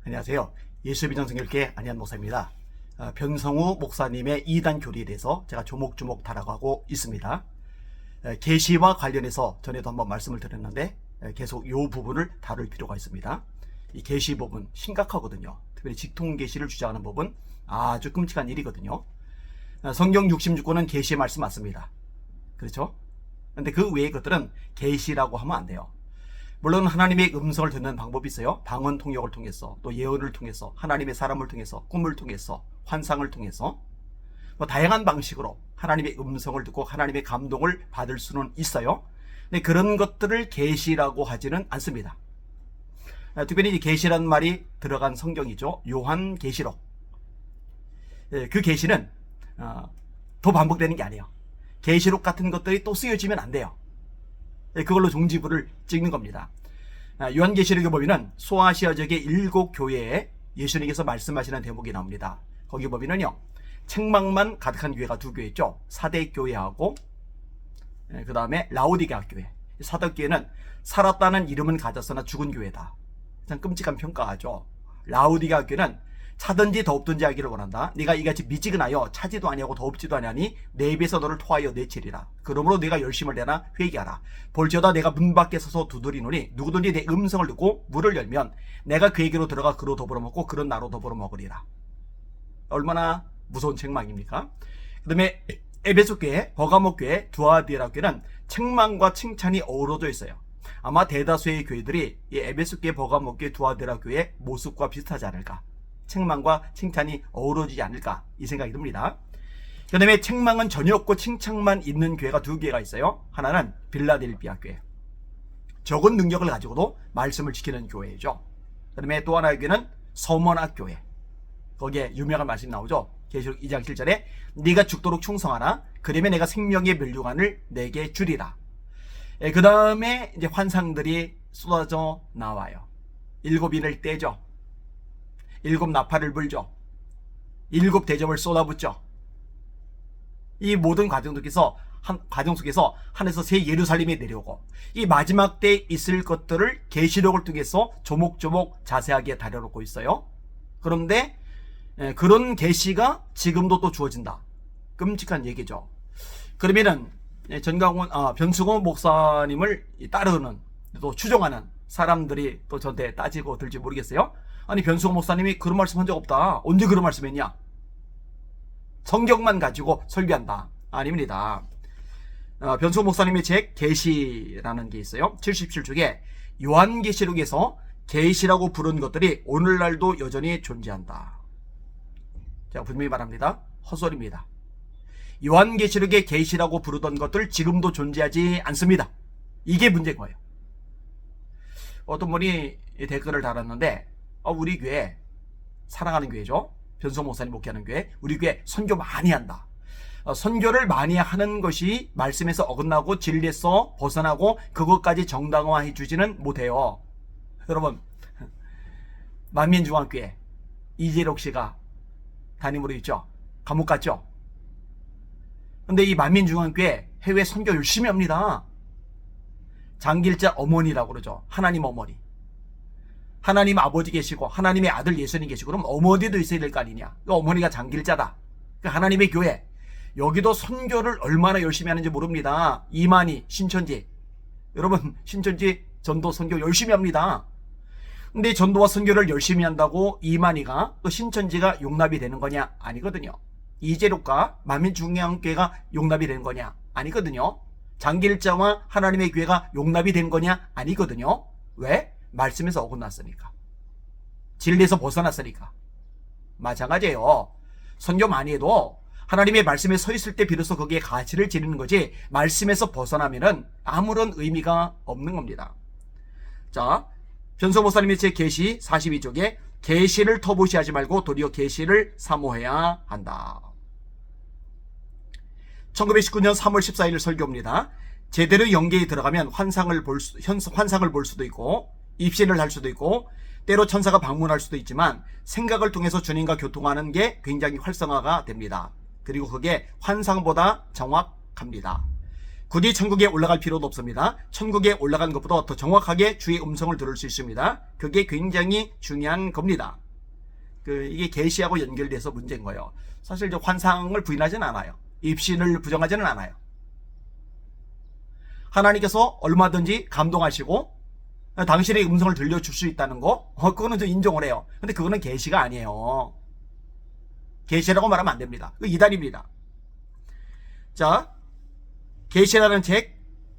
안녕하세요. 예수의 비전성결교회 안희한 목사입니다. 변성우 목사님의 2단 교리에 대해서 제가 조목조목 다뤄가고 있습니다. 계시와 관련해서 전에도 한번 말씀을 드렸는데 계속 이 부분을 다룰 필요가 있습니다. 이 계시 부분 심각하거든요. 특별히 직통계시를 주장하는 법은 아주 끔찍한 일이거든요. 성경 66권은 계시의 말씀 맞습니다. 그렇죠? 근데 그 외의 것들은 계시라고 하면 안 돼요. 물론 하나님의 음성을 듣는 방법이 있어요. 방언 통역을 통해서, 또 예언을 통해서, 하나님의 사람을 통해서, 꿈을 통해서, 환상을 통해서 다양한 방식으로 하나님의 음성을 듣고 하나님의 감동을 받을 수는 있어요. 근데 그런 것들을 계시라고 하지는 않습니다. 특별히 이 계시라는 말이 들어간 성경이죠. 요한계시록. 그 계시는 더 반복되는 게 아니에요. 계시록 같은 것들이 또 쓰여지면 안 돼요. 그걸로 종지부를 찍는 겁니다. 요한계시록에 보면은 소아시아 지역의 7 교회에 예수님께서 말씀하시는 대목이 나옵니다. 거기 보면은요, 책망만 가득한 교회가 2교회 있죠. 사대 교회하고 그 다음에 라오디게아 교회. 사대 교회는 살았다는 이름은 가졌으나 죽은 교회다. 참 끔찍한 평가하죠. 라오디게아 교회는 차든지 더웁든지 하기를 원한다. 네가 이같이 미지근하여 차지도 아니하고 더웁지도 아니하니 내 입에서 너를 토하여 내치리라. 그러므로 네가 열심을 내나 회개하라. 볼지어다 내가 문 밖에 서서 두드리노니 누구든지 내 음성을 듣고 문을 열면 내가 그에게로 들어가 그로 더불어 먹고 그런 나로 더불어 먹으리라. 얼마나 무서운 책망입니까? 그 다음에 에베소 교회, 버가모 교회, 두아디라 교회는 책망과 칭찬이 어우러져 있어요. 아마 대다수의 교회들이 이 에베소 교회, 버가모 교회, 두아디라 교회의 모습과 비슷하지 않을까. 책망과 칭찬이 어우러지지 않을까, 이 생각이 듭니다. 그 다음에 책망은 전혀 없고 칭찬만 있는 교회가 2개가 있어요. 하나는 빌라델비아 교회, 적은 능력을 가지고도 말씀을 지키는 교회죠. 그 다음에 또 하나의 교회는 서머나 교회. 거기에 유명한 말씀이 나오죠. 계시록 2장 7절에 네가 죽도록 충성하라. 그러면 내가 생명의 면류관을 내게 주리라. 그 다음에 이제 환상들이 쏟아져 나와요. 7인을 떼죠. 7 나팔을 불죠. 7 대접을 쏟아붓죠. 이 모든 과정 속에서 하늘에서 새 예루살렘이 내려오고 이 마지막 때에 있을 것들을 계시록을 통해서 조목조목 자세하게 다뤄놓고 있어요. 그런데 그런 계시가 지금도 또 주어진다. 끔찍한 얘기죠. 그러면은 변승호 목사님을 따르는, 또 추종하는 사람들이 또 저한테 따지고 들지 모르겠어요. 아니, 변승호 목사님이 그런 말씀 한 적 없다. 언제 그런 말씀 했냐? 성경만 가지고 설교한다. 아닙니다. 변승호 목사님의 책 계시라는 게 있어요. 77쪽에 요한계시록에서 계시라고 부른 것들이 오늘날도 여전히 존재한다. 제가 분명히 말합니다. 헛소리입니다. 요한계시록에 계시라고 부르던 것들 지금도 존재하지 않습니다. 이게 문제인 거예요. 어떤 분이 댓글을 달았는데, 우리 교회, 사랑하는 교회죠. 변승호 목사님 목회하는 교회, 우리 교회 선교 많이 한다. 선교를 많이 하는 것이 말씀에서 어긋나고 진리에서 벗어나고 그것까지 정당화해 주지는 못해요. 여러분, 만민중앙교회 이재록 씨가 담임으로 있죠. 감옥 갔죠. 근데 이 만민중앙교회 해외 선교 열심히 합니다. 장길자 어머니라고 그러죠. 하나님 어머니. 하나님 아버지 계시고 하나님의 아들 예수님 계시고 그럼 어머니도 있어야 될 거 아니냐. 그 어머니가 장길자다. 그 하나님의 교회. 여기도 선교를 얼마나 열심히 하는지 모릅니다. 이만희, 신천지. 여러분, 신천지 전도 선교 열심히 합니다. 근데 전도와 선교를 열심히 한다고 이만희가 또 신천지가 용납이 되는 거냐? 아니거든요. 이재록과 만민중앙교회가 용납이 되는 거냐? 아니거든요. 장길자와 하나님의 교회가 용납이 된 거냐? 아니거든요. 왜? 말씀에서 어긋났으니까. 진리에서 벗어났으니까. 마찬가지예요. 선교 많이 해도 하나님의 말씀에 서 있을 때 비로소 거기에 가치를 지니는 거지, 말씀에서 벗어나면은 아무런 의미가 없는 겁니다. 자, 변승호 목사님의 책 계시 42쪽에 계시를 터부시하지 말고 도리어 계시를 사모해야 한다. 1919년 3월 14일 설교입니다. 제대로 영계에 들어가면 환상을 볼 수도 있고 입신을 할 수도 있고 때로 천사가 방문할 수도 있지만 생각을 통해서 주님과 교통하는 게 굉장히 활성화가 됩니다. 그리고 그게 환상보다 정확합니다. 굳이 천국에 올라갈 필요도 없습니다. 천국에 올라간 것보다 더 정확하게 주의 음성을 들을 수 있습니다. 그게 굉장히 중요한 겁니다. 이게 계시하고 연결돼서 문제인 거예요. 사실 환상을 부인하지는 않아요. 입신을 부정하지는 않아요. 하나님께서 얼마든지 감동하시고 당신의 음성을 들려줄 수 있다는 거, 그거는 좀 인정을 해요. 근데 그거는 계시가 아니에요. 계시라고 말하면 안 됩니다. 그 이단입니다. 자, 계시라는 책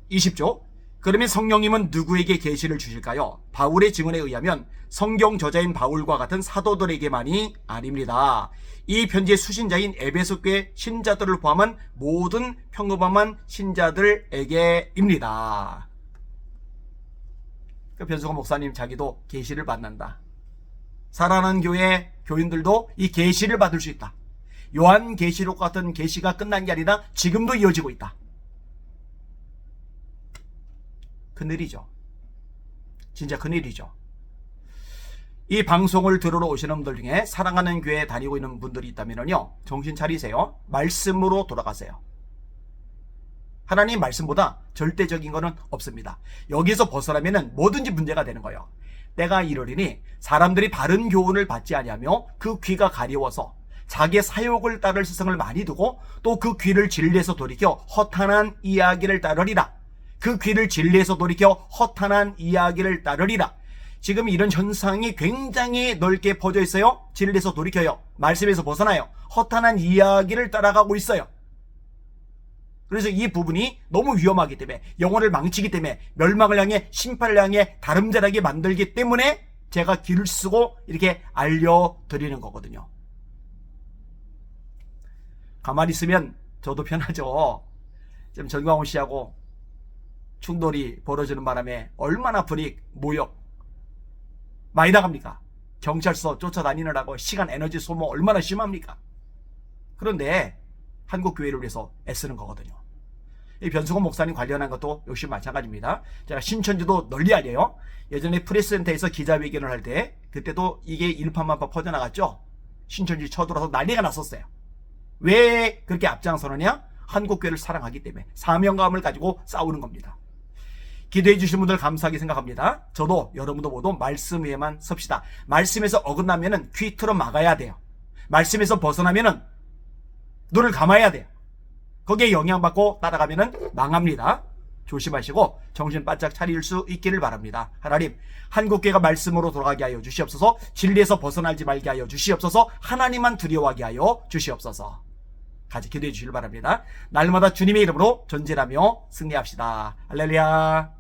20조. 그러면 성령님은 누구에게 계시를 주실까요? 바울의 증언에 의하면 성경 저자인 바울과 같은 사도들에게만이 아닙니다. 이 편지의 수신자인 에베소 교회 신자들을 포함한 모든 평범한 신자들에게입니다. 변승호 목사님 자기도 계시를 받는다. 살아나는 교회 교인들도 이 계시를 받을 수 있다. 요한 계시록 같은 계시가 끝난 게 아니라 지금도 이어지고 있다. 큰일이죠. 진짜 큰일이죠. 이 방송을 들으러 오시는 분들 중에 사랑하는 교회에 다니고 있는 분들이 있다면요, 정신 차리세요. 말씀으로 돌아가세요. 하나님 말씀보다 절대적인 것은 없습니다. 여기서 벗어나면 뭐든지 문제가 되는 거예요. 때가 이르리니 사람들이 바른 교훈을 받지 아니하며 그 귀가 가려워서 자기의 사욕을 따를 스승을 많이 두고 또 그 귀를 진리에서 돌이켜 허탄한 이야기를 따르리라. 그 귀를 진리에서 돌이켜 허탄한 이야기를 따르리라. 지금 이런 현상이 굉장히 넓게 퍼져 있어요. 진리에서 돌이켜요. 말씀에서 벗어나요. 허탄한 이야기를 따라가고 있어요. 그래서 이 부분이 너무 위험하기 때문에, 영혼을 망치기 때문에, 멸망을 향해, 심판을 향해 다름질하게 만들기 때문에 제가 길을 쓰고 이렇게 알려드리는 거거든요. 가만히 있으면 저도 편하죠. 지금 전광훈 씨하고 충돌이 벌어지는 바람에 얼마나 불이익, 모욕 많이 나갑니까? 경찰서 쫓아다니느라고 시간, 에너지 소모 얼마나 심합니까? 그런데 한국교회를 위해서 애쓰는 거거든요. 이 변승호 목사님 관련한 것도 역시 마찬가지입니다. 제가 신천지도 널리 알려요. 예전에 프레스센터에서 기자회견을 할 때 그때도 이게 일파만파 퍼져나갔죠. 신천지 쳐들어서 난리가 났었어요. 왜 그렇게 앞장서느냐? 한국교회를 사랑하기 때문에, 사명감을 가지고 싸우는 겁니다. 기도해 주신 분들 감사하게 생각합니다. 저도 여러분도 모두 말씀 위에만 섭시다. 말씀에서 어긋나면은 귀 틀어 막아야 돼요. 말씀에서 벗어나면은 눈을 감아야 돼요. 거기에 영향받고 따라가면은 망합니다. 조심하시고 정신 바짝 차릴 수 있기를 바랍니다. 하나님, 한국교회가 말씀으로 돌아가게 하여 주시옵소서. 진리에서 벗어나지 말게 하여 주시옵소서. 하나님만 두려워하게 하여 주시옵소서. 같이 기도해 주시길 바랍니다. 날마다 주님의 이름으로 전진하며 승리합시다. 할렐루야.